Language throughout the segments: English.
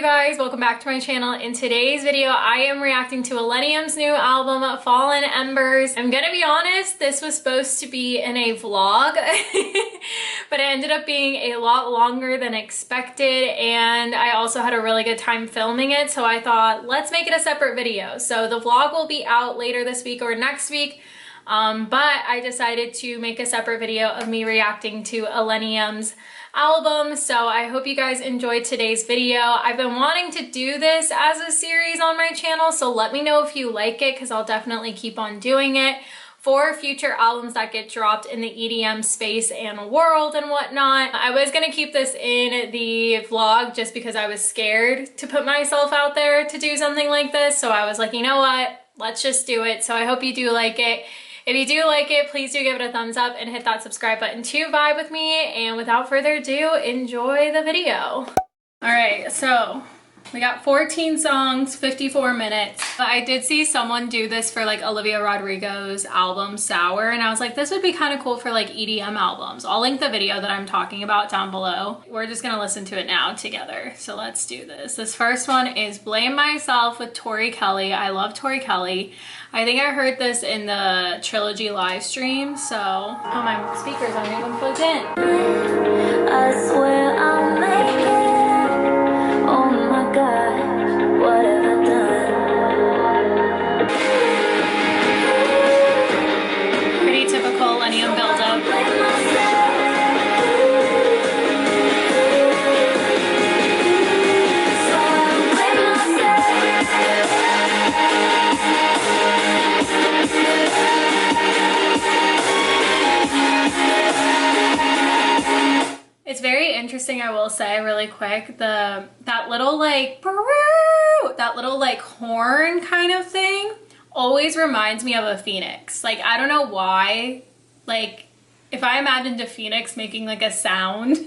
guys, welcome back to my channel. In today's video, I am reacting to Illenium's new album, Fallen Embers. I'm gonna be honest, this was supposed to be in a vlog, but it ended up being a lot longer than expected, and I also had a really good time filming it, so I thought, let's make it a separate video. So the vlog will be out later this week or next week, but I decided to make a separate video of me reacting to Illenium's album. So I hope you guys enjoyed today's video. I've been wanting to do this as a series on my channel, so let me know if you like it, because I'll definitely keep on doing it for future albums that get dropped in the EDM space and world and whatnot. I was gonna keep this in the vlog just because I was scared to put myself out there to do something like this, so I was like, you know what, let's just do it. So I hope you do like it. If you do like it, please do give it a thumbs up and hit that subscribe button to vibe with me. And without further ado, enjoy the video. All right, so we got 14 songs, 54 minutes. I did see someone do this for like Olivia Rodrigo's album Sour, and I was like, this would be kind of cool for like EDM albums. I'll link the video that I'm talking about down below. We're just gonna listen to it now together. So let's do this. This first one is Blame Myself with Tori Kelly. I love Tori Kelly. I think I heard this in the Trilogy live stream, so oh, my speakers aren't even plugged in. I swear I'll make it. Oh my God, what have I done? Pretty typical Illenium build-up. It's very interesting, I will say really quick, that little like that little like horn kind of thing always reminds me of a phoenix. Like, I don't know why, like if I imagined a phoenix making like a sound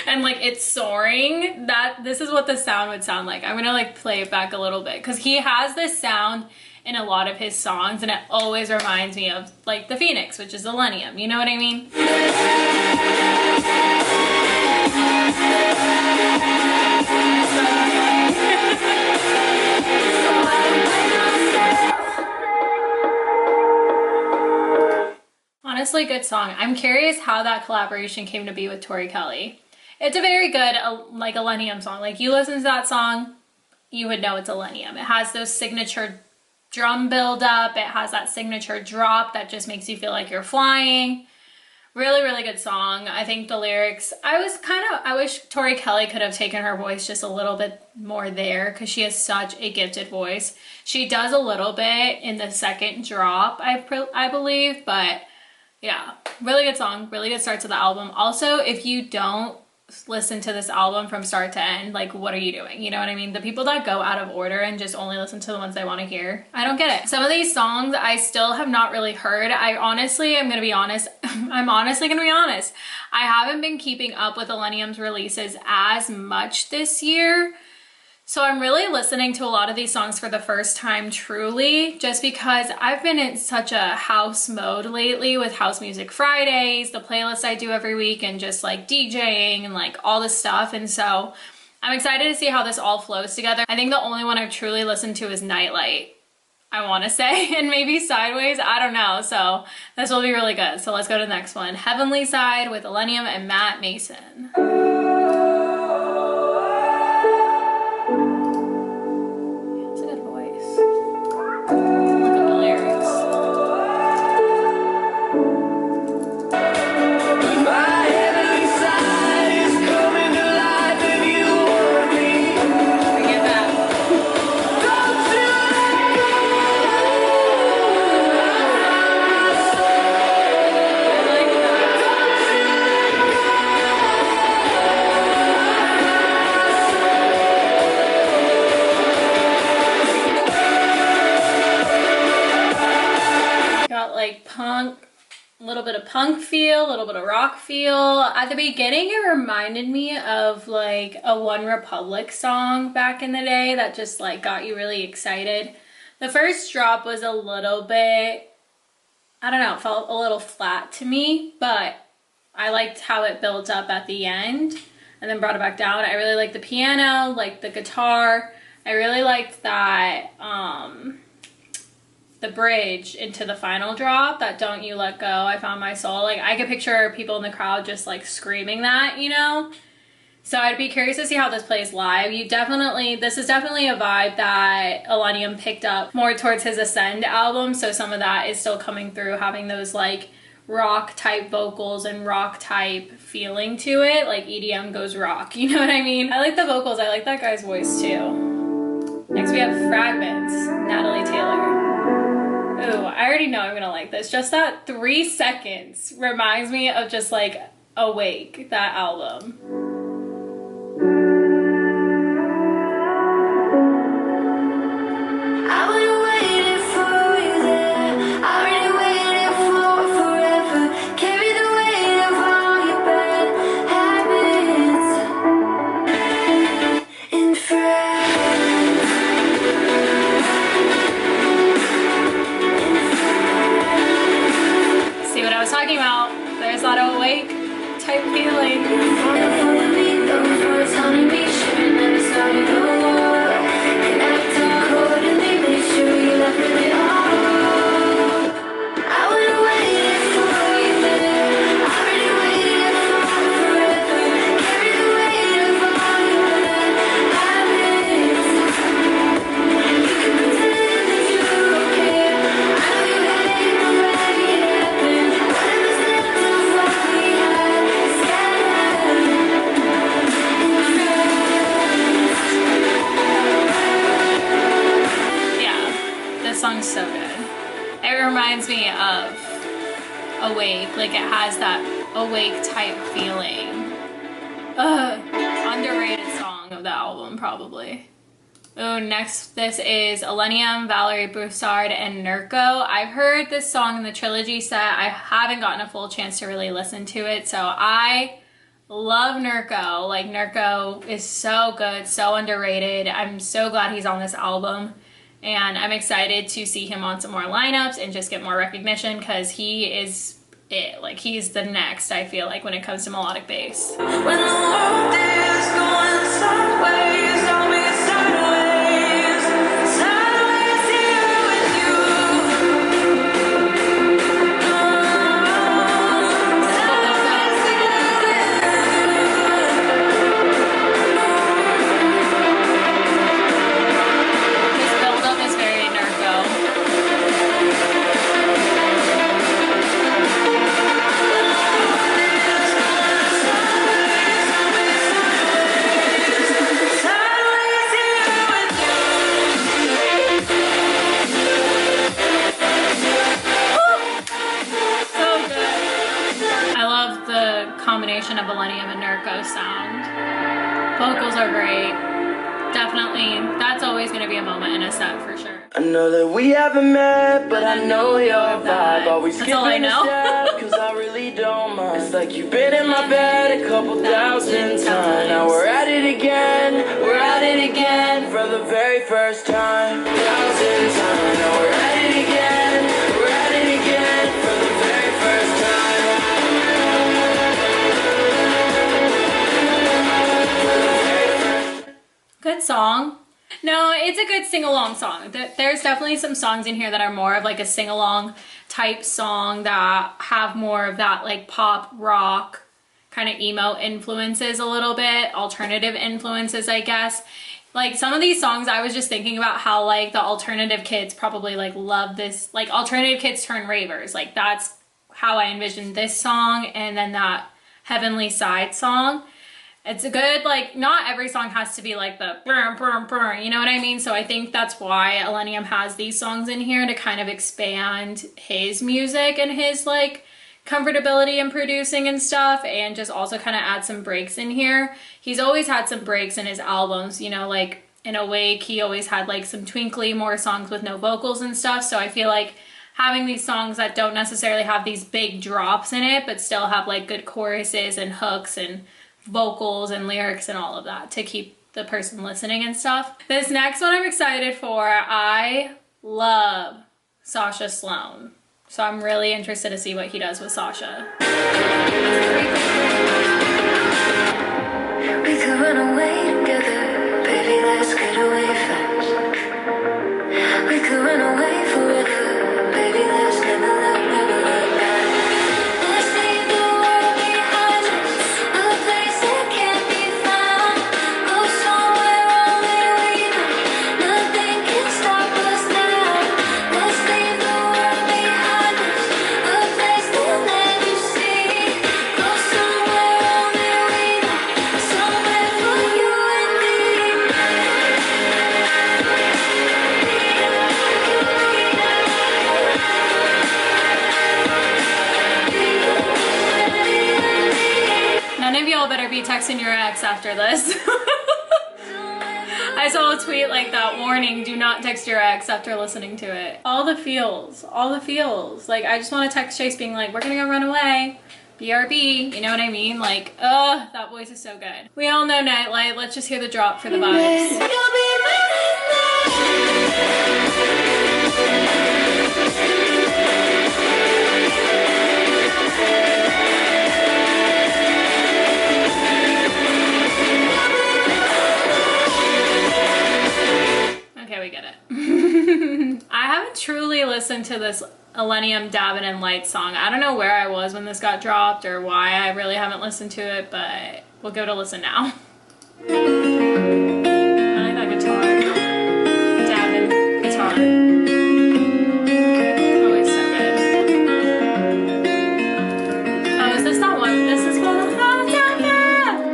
and like it's soaring, this is what the sound would sound like. I'm gonna like play it back a little bit because he has this sound in a lot of his songs and it always reminds me of like the phoenix, which is Illenium, you know what I mean? Honestly, good song. I'm curious how that collaboration came to be with Tori Kelly. It's a very good like Illenium song. Like, you listen to that song, you would know it's Illenium. It has those signature drum build up. It has that signature drop that just makes you feel like you're flying. Really, really good song. I think the lyrics, I wish Tori Kelly could have taken her voice just a little bit more there, because she has such a gifted voice. She does a little bit in the second drop, I believe, but yeah, really good song, really good start to the album. Also, if you don't listen to this album from start to end, like, what are you doing? You know what I mean? The people that go out of order and just only listen to the ones they want to hear, I don't get it. Some of these songs I still have not really heard. I'm honestly gonna be honest, I haven't been keeping up with Illenium's releases as much this year. So I'm really listening to a lot of these songs for the first time, truly, just because I've been in such a house mode lately with House Music Fridays, the playlist I do every week, and just like DJing and like all this stuff. And so I'm excited to see how this all flows together. I think the only one I've truly listened to is Nightlight, I want to say, and maybe Sideways, I don't know. So this will be really good. So let's go to the next one. Heavenly Side with Illenium and Matt Mason. Punk feel, a little bit of rock feel. At the beginning, it reminded me of like a One Republic song back in the day that just like got you really excited. The first drop was a little bit, I don't know, it felt a little flat to me, but I liked how it built up at the end. and then brought it back down. I really like the piano, like the guitar. I really liked that, the bridge into the final drop, that Don't You Let Go, I Found My Soul. Like, I could picture people in the crowd just like screaming that, you know? So I'd be curious to see how this plays live. This is definitely a vibe that Illenium picked up more towards his Ascend album. So some of that is still coming through, having those like rock type vocals and rock type feeling to it. Like EDM goes rock, you know what I mean? I like the vocals. I like that guy's voice too. Next we have Fragments, Natalie Taylor. Ooh, I already know I'm gonna like this. Just that 3 seconds reminds me of just like Awake, that album. Talking about, there's that Awake type feeling. Song's so good. It reminds me of Awake, like it has that Awake type feeling. Underrated song of the album, probably. Oh, next this is Illenium, Valerie Broussard, and Nurko. I've heard this song in the trilogy set. I haven't gotten a full chance to really listen to it, so I love Nurko. Like, Nurko is so good, so underrated. I'm so glad he's on this album. And I'm excited to see him on some more lineups and just get more recognition, because he is it. Like, he's the next, I feel like, when it comes to melodic bass. When the world is going sideways, I'll be sideways, sideways here with you. Sideways His build-up is very Nurko. Combination of Illenium and Nurko sound. Vocals are great. Definitely, that's always going to be a moment in a set for sure. I know that we haven't met, but I know your vibe. Always that's all I know. Cause I really don't mind. It's like you've been in my bed a couple thousand times. Now we're at it again, we're at it again for the very first time. 1,000 times. Now we're at it again, we're at it again for the very first time. Good song. No, it's a good sing-along song. There's definitely some songs in here that are more of like a sing-along type song that have more of that like pop rock kind of emo influences, a little bit alternative influences, I guess. Like, some of these songs, I was just thinking about how like the alternative kids probably like love this, like alternative kids turn ravers. Like, that's how I envisioned this song, and then that Heavenly Side song. It's a good, like, not every song has to be like the brr, brr, brr, you know what I mean? So I think that's why Illenium has these songs in here, to kind of expand his music and his like comfortability in producing and stuff, and just also kind of add some breaks in here. He's always had some breaks in his albums, you know, like in Awake, he always had like some twinkly more songs with no vocals and stuff. So I feel like having these songs that don't necessarily have these big drops in it, but still have like good choruses and hooks and vocals and lyrics and all of that to keep the person listening and stuff. This next one I'm excited for. I love Sasha Sloan, so I'm really interested to see what he does with Sasha. run away together, baby, let's get away fast. We could run away forever, baby, let's never look back. Let's leave the world behind us, a place that can't be found. Go somewhere only we know, nothing can stop us now. Let's leave the world behind us, a place they'll never see. Go somewhere only we know, somewhere for you and me. None of y'all better be texting your ex after this. I saw a tweet like that, warning, do not text your ex after listening to it. All the feels, all the feels. Like, I just want to text Chase being like, we're gonna go run away. BRB, you know what I mean? Like, ugh, that voice is so good. We all know Nightlight. Let's just hear the drop for the vibes. You'll be Okay, we get it. I haven't truly listened to this Illenium Dabbin' and Light song. I don't know where I was when this got dropped or why I really haven't listened to it, but we'll go to listen now. I like that guitar. Dabbin' guitar. Oh, it's so good. Oh, is this that one? This is one.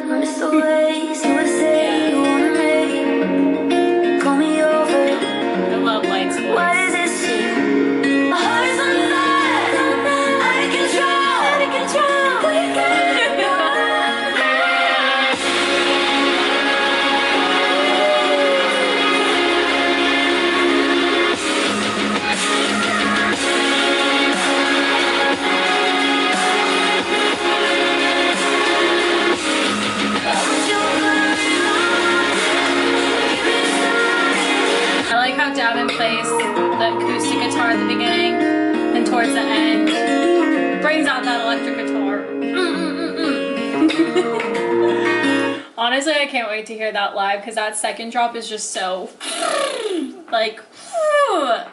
I miss the ways you would say you wanna make. Call me over. I love Light's voice. Why does it seem my heart is on fire? Out of control. Out of control. We gotta go. I like how Dabbin plays the acoustic guitar at the beginning and towards the end brings out that electric guitar. Honestly, I can't wait to hear that live because that second drop is just so like, oh,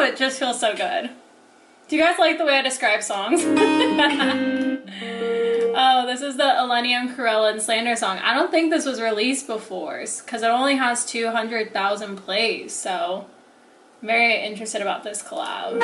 it just feels so good. Do you guys like the way I describe songs? Oh, this is the Illenium, Corella, and Slander song. I don't think this was released before because it only has 200,000 plays, so I'm very interested about this collab.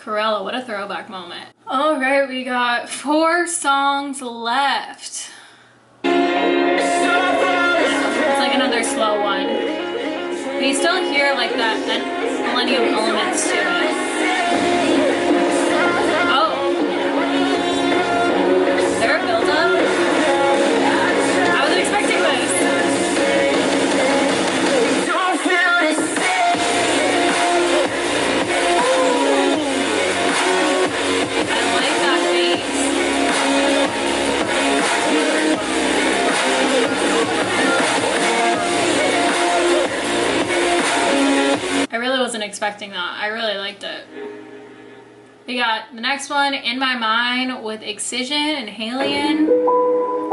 Corella, what a throwback moment. All right, we got 4 songs left. It's like another slow one. But you still hear like that Illenium elements to it. Oh. Is there a build-up? I wasn't expecting this. I really wasn't expecting that. I really liked it. We got the next one, In My Mind, with Excision and Halien.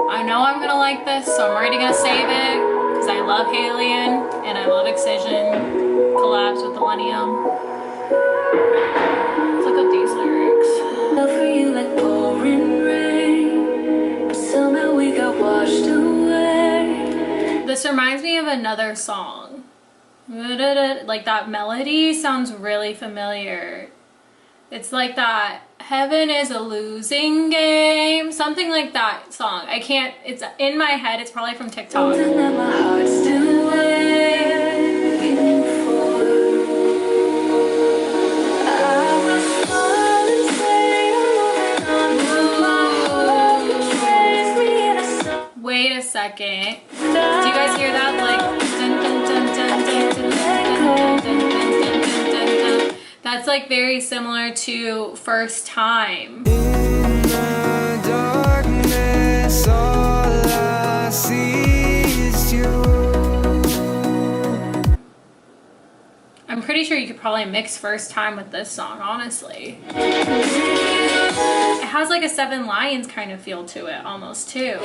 I know I'm gonna like this, so I'm already gonna save it because I love Halien and I love Excision. Collabs with Illenium. Let's look up these lyrics. Love for you like pouring rain, but somehow we got washed away. This reminds me of another song. Like that melody sounds really familiar. It's like that Heaven is a Losing Game, something like that song. I can't, it's in my head, it's probably from TikTok. And that my heart's still waiting for. I will fly. second. Do you guys hear that? Like, dun, dun, dun, dun, dun, dun, dun, dun, dun, dun, dun, dun. That's like very similar to First Time. In the darkness, all I see is you. I'm pretty sure you could probably mix First Time with this song, honestly. It has like a Seven Lions kind of feel to it, almost, too.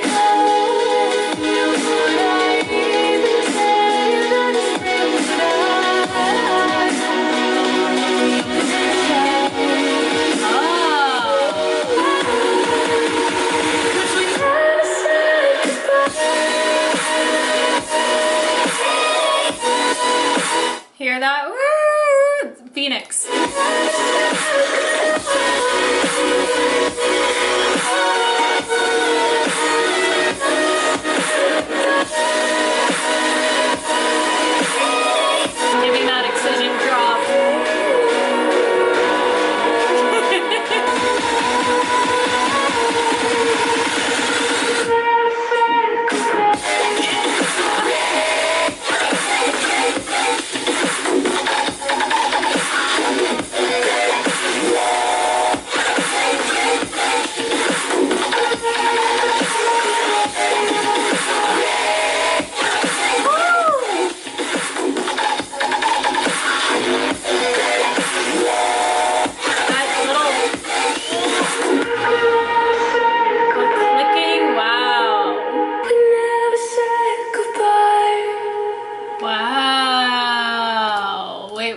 Hear that? Woo! Phoenix. Giving that excision drop.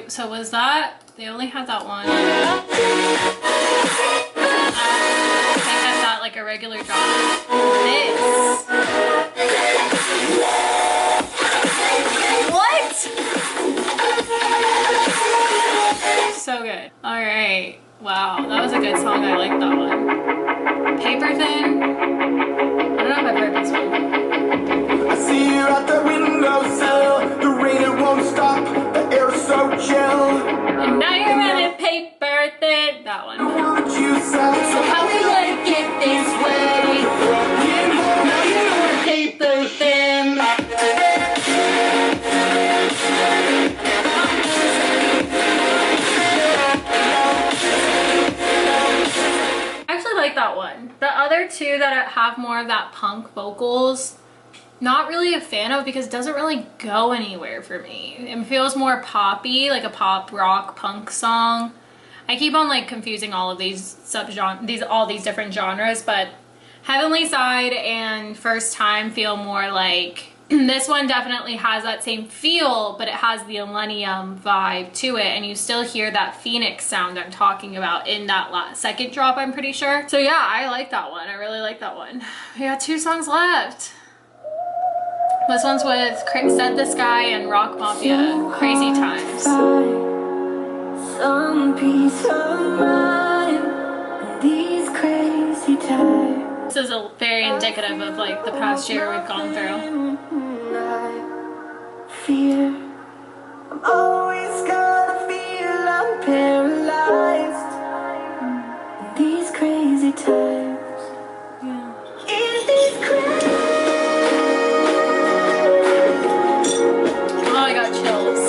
So was that, they only had that one. They had that like a regular drop. This. What? So good. All right. Wow, that was a good song. I like that one. Paper Thin. I don't know if I've heard this one. I see you out the windowsill. The rain, it won't stop. The air's so chill. And now you're running Paper Thin. That one. Would you sell? So how we gonna get this way? Now you know we're paper thin. I actually like that one. The other two that have more of that punk vocals, not really a fan of because it doesn't really go anywhere for me. It feels more poppy, like a pop rock punk song. I keep on like confusing all of these subgenres, all these different genres, but Heavenly Side and First Time feel more like, this one definitely has that same feel, but it has the Illenium vibe to it, and you still hear that Phoenix sound I'm talking about in that second drop, I'm pretty sure. So yeah, I like that one. I really like that one. We got 2 songs left. This one's with Set the Sky and Rock Mafia, Crazy Times. Some peace of mind in these crazy times. This is very indicative of like the past year we've gone through. Fear, I'm always gonna feel I'm paralyzed in these crazy times. In these crazy. Oh, I got chills.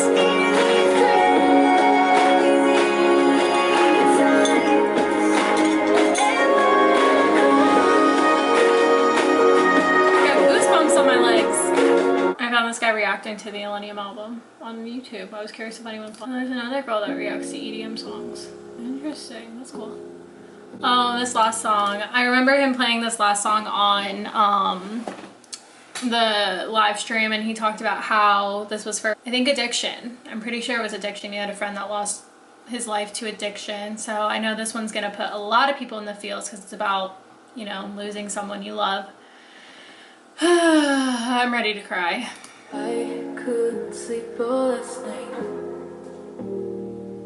I found this guy reacting to the Illenium album on YouTube. I was curious if anyone thought. There's another girl that reacts to EDM songs. Interesting. That's cool. Oh, this last song. I remember him playing this last song on the live stream, and he talked about how this was for, I think, addiction. I'm pretty sure it was addiction. He had a friend that lost his life to addiction. So I know this one's gonna put a lot of people in the feels because it's about, you know, losing someone you love. I'm ready to cry. I couldn't sleep all last night.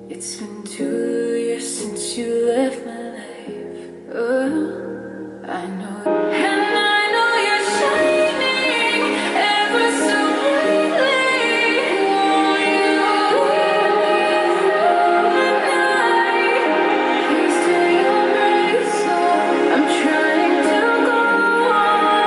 It's been 2 years since you left my life. I know. And I know you're shining ever so brightly. Won't you please stay your grace? I'm trying to go on.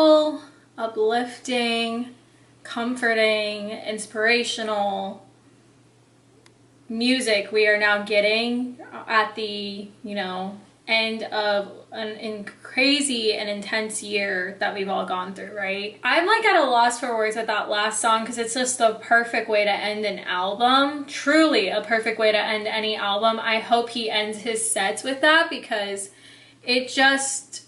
beautiful, uplifting, comforting, inspirational music we are now getting at the, you know, end of a crazy and intense year that we've all gone through, right? I'm like at a loss for words with that last song because it's just the perfect way to end an album. Truly a perfect way to end any album. I hope he ends his sets with that because it just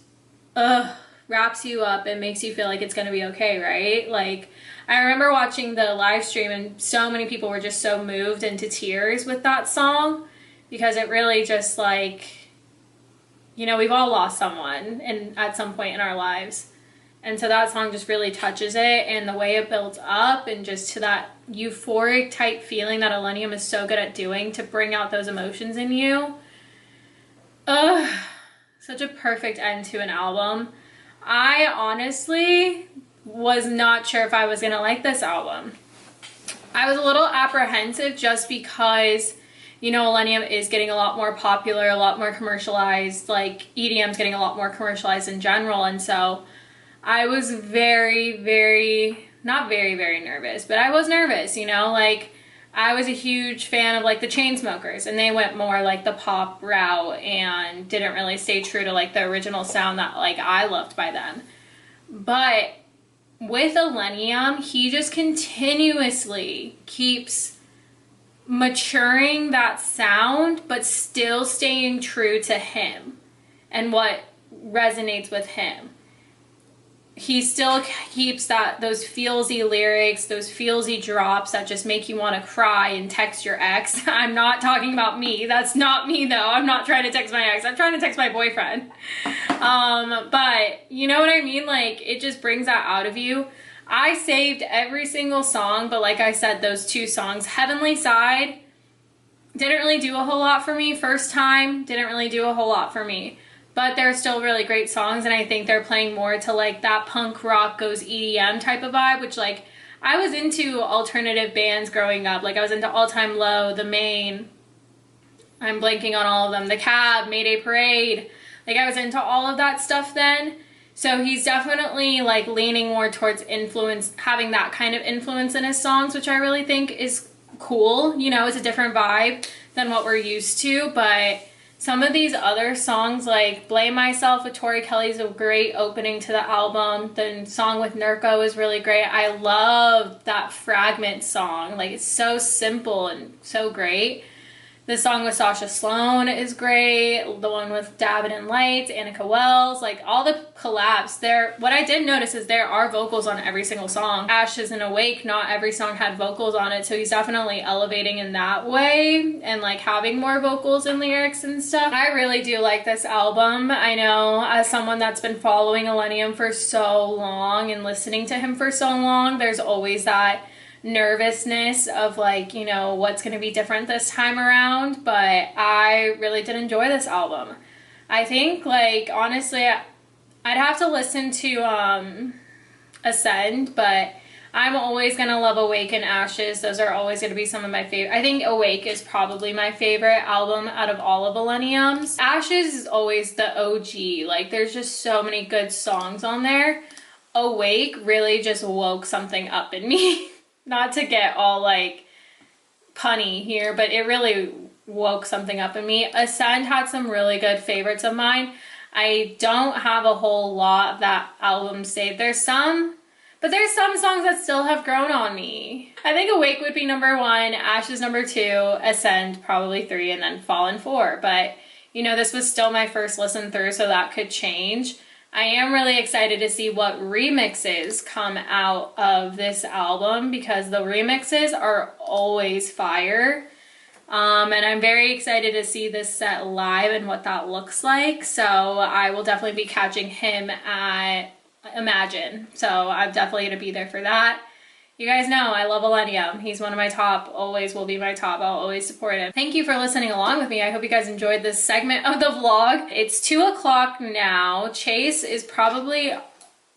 wraps you up and makes you feel like it's gonna be okay, right? Like, I remember watching the live stream and so many people were just so moved into tears with that song because it really just like, you know, we've all lost someone at some point in our lives. And so that song just really touches it, and the way it builds up and just to that euphoric type feeling that Illenium is so good at doing to bring out those emotions in you. Such a perfect end to an album. I honestly was not sure if I was gonna like this album. I was a little apprehensive just because, you know, Illenium is getting a lot more popular, a lot more commercialized, like EDM's getting a lot more commercialized in general, and so I was not very nervous, but I was nervous, you know, like I was a huge fan of like the Chainsmokers, and they went more like the pop route and didn't really stay true to like the original sound that like I loved by them. But with Illenium, he just continuously keeps maturing that sound, but still staying true to him and what resonates with him. He still keeps those feelsy lyrics, those feelsy drops that just make you want to cry and text your ex. I'm not talking about me. That's not me though. I'm not trying to text my ex. I'm trying to text my boyfriend. But you know what I mean? Like, it just brings that out of you. I saved every single song, but like I said, those two songs, Heavenly Side, didn't really do a whole lot for me. First Time didn't really do a whole lot for me. But they're still really great songs, and I think they're playing more to like that punk rock goes EDM type of vibe, which like I was into alternative bands growing up. Like I was into All Time Low, The Main, I'm blanking on all of them, The Cab, Mayday Parade. Like I was into all of that stuff then. So he's definitely like leaning more towards influence, having that kind of influence in his songs, which I really think is cool. You know, it's a different vibe than what we're used to, but some of these other songs, like Blame Myself with Tori Kelly, is a great opening to the album. The song with Nurko is really great. I love that Fragments song. Like, it's so simple and so great. The song with Sasha Sloan is great. The one with Davin and Lights, Annika Wells, like all the collabs there. What I did notice is there are vocals on every single song. Ashes and Awake, not every song had vocals on it, so he's definitely elevating in that way and like having more vocals and lyrics and stuff. I really do like this album. I know as someone that's been following Illenium for so long and listening to him for so long, there's always that nervousness of like, you know, what's going to be different this time around, but I really did enjoy this album. I think, like, honestly, I'd have to listen to Ascend, but I'm always going to love Awake and Ashes. Those are always going to be some of my favorite. I think Awake is probably my favorite album out of all of Illenium's. Ashes is always the OG. Like, there's just so many good songs on there. Awake really just woke something up in me. Not to get all like punny here, but it really woke something up in me. Ascend had some really good favorites of mine. I don't have a whole lot of that album saved. There's some, but there's some songs that still have grown on me. I think Awake would be number 1, Ashes number 2, Ascend probably 3, and then Fallen 4. But you know, this was still my first listen through, so that could change. I am really excited to see what remixes come out of this album because the remixes are always fire. And I'm very excited to see this set live and what that looks like. So I will definitely be catching him at Imagine. So I'm definitely going to be there for that. You guys know I love Illenium. He's one of my top, always will be my top. I'll always support him. Thank you for listening along with me. I hope you guys enjoyed this segment of the vlog. It's 2 o'clock now. Chase is probably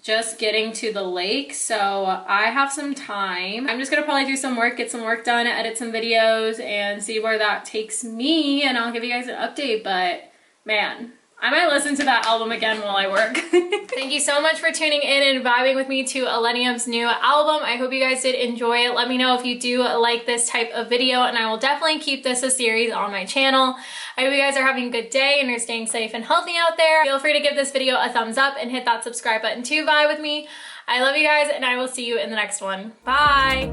just getting to the lake, so I have some time. I'm just gonna probably do some work, get some work done, edit some videos, and see where that takes me, and I'll give you guys an update. But man, I might listen to that album again while I work. Thank you so much for tuning in and vibing with me to Illenium's new album. I hope you guys did enjoy it. Let me know if you do like this type of video, and I will definitely keep this a series on my channel. I hope you guys are having a good day and you're staying safe and healthy out there. Feel free to give this video a thumbs up and hit that subscribe button to vibe with me. I love you guys, and I will see you in the next one. Bye!